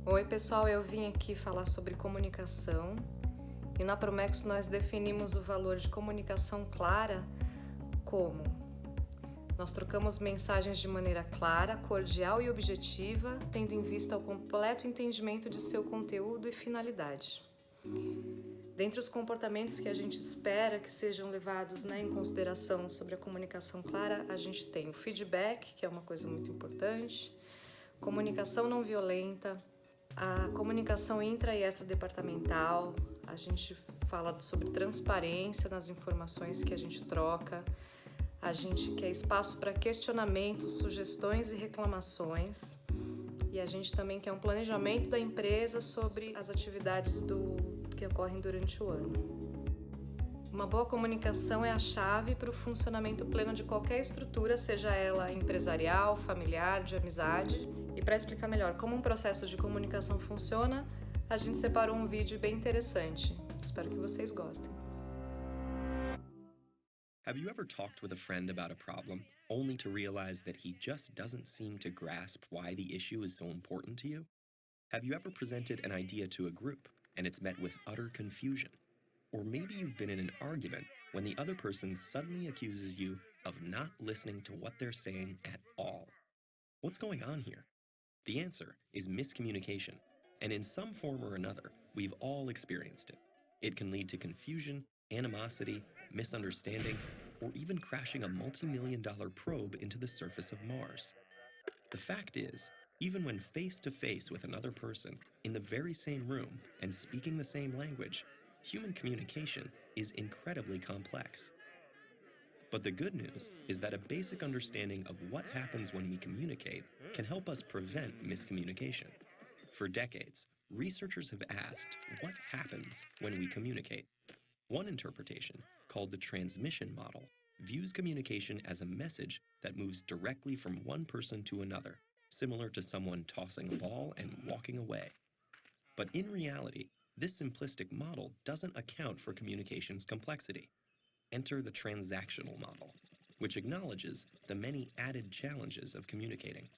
Oi pessoal, eu vim aqui falar sobre comunicação e na Promex nós definimos o valor de comunicação clara como: nós trocamos mensagens de maneira clara, cordial e objetiva, tendo em vista o completo entendimento de seu conteúdo e finalidade. Dentre os comportamentos que a gente espera que sejam levados em consideração sobre a comunicação clara, a gente tem o feedback, que é uma coisa muito importante, comunicação não violenta, a comunicação intra e extradepartamental, a gente fala sobre transparência nas informações que a gente troca, a gente quer espaço para questionamentos, sugestões e reclamações, e a gente também quer um planejamento da empresa sobre as atividades que ocorrem durante o ano. Uma boa comunicação é a chave para o funcionamento pleno de qualquer estrutura, seja ela empresarial, familiar, de amizade. E para explicar melhor como um processo de comunicação funciona, a gente separou um vídeo bem interessante. Espero que vocês gostem. Have you ever talked with a friend about a problem, only to realize that he just doesn't seem to grasp why the issue is so important to you? Have you ever presented an idea to a group, and it's met with utter confusion? Or maybe you've been in an argument when the other person suddenly accuses you of not listening to what they're saying at all. What's going on here? The answer is miscommunication, and in some form or another, we've all experienced it. It can lead to confusion, animosity, misunderstanding, or even crashing a multi-million-dollar probe into the surface of Mars. The fact is, even when face-to-face with another person, in the very same room, and speaking the same language, human communication is incredibly complex. But the good news is that a basic understanding of what happens when we communicate can help us prevent miscommunication. For decades, researchers have asked what happens when we communicate. One interpretation, called the transmission model, views communication as a message that moves directly from one person to another, similar to someone tossing a ball and walking away. But in reality, this simplistic model doesn't account for communication's complexity. Enter the transactional model, which acknowledges the many added challenges of communicating.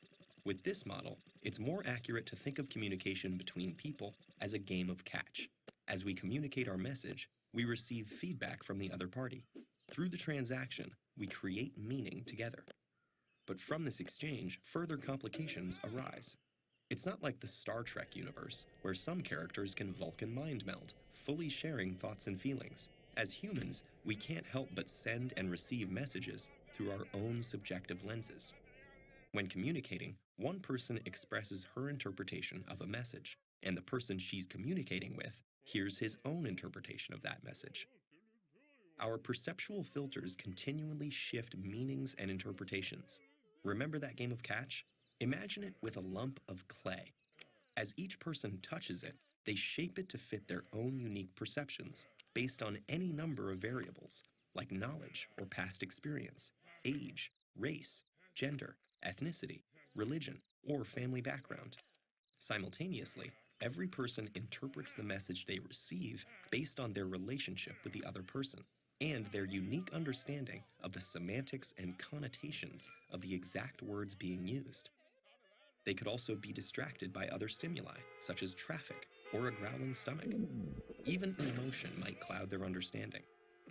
With this model, it's more accurate to think of communication between people as a game of catch. As we communicate our message, we receive feedback from the other party. Through the transaction, we create meaning together. But from this exchange, further complications arise. It's not like the Star Trek universe, where some characters can Vulcan mind meld, fully sharing thoughts and feelings. As humans, we can't help but send and receive messages through our own subjective lenses. When communicating, one person expresses her interpretation of a message, and the person she's communicating with hears his own interpretation of that message. Our perceptual filters continually shift meanings and interpretations. Remember that game of catch? Imagine it with a lump of clay. As each person touches it, they shape it to fit their own unique perceptions, based on any number of variables, like knowledge or past experience, age, race, gender, ethnicity, religion, or family background. Simultaneously, every person interprets the message they receive based on their relationship with the other person and their unique understanding of the semantics and connotations of the exact words being used. They could also be distracted by other stimuli, such as traffic or a growling stomach. Even emotion might cloud their understanding.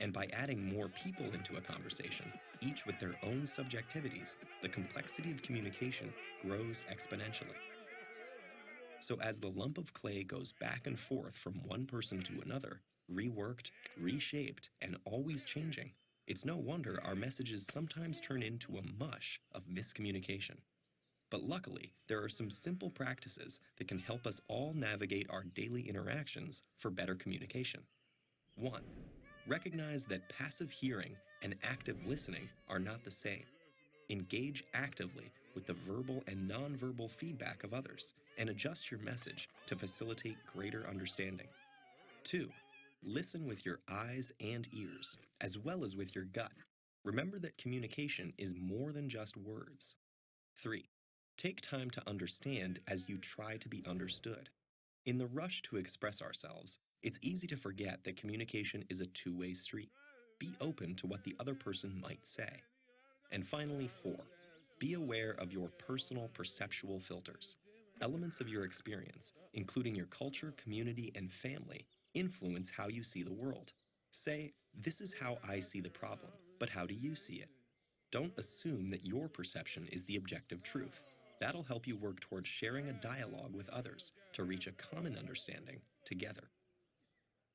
And by adding more people into a conversation, each with their own subjectivities, the complexity of communication grows exponentially. So as the lump of clay goes back and forth from one person to another, reworked, reshaped, and always changing, it's no wonder our messages sometimes turn into a mush of miscommunication. But luckily, there are some simple practices that can help us all navigate our daily interactions for better communication. 1. Recognize that passive hearing and active listening are not the same. Engage actively with the verbal and nonverbal feedback of others and adjust your message to facilitate greater understanding. 2. Listen with your eyes and ears, as well as with your gut. Remember that communication is more than just words. 3. Take time to understand as you try to be understood. In the rush to express ourselves, it's easy to forget that communication is a two-way street. Be open to what the other person might say. And finally, 4. Be aware of your personal perceptual filters. Elements of your experience, including your culture, community, and family, influence how you see the world. Say, "This is how I see the problem, but how do you see it?" Don't assume that your perception is the objective truth. That'll help you work towards sharing a dialogue with others to reach a common understanding together.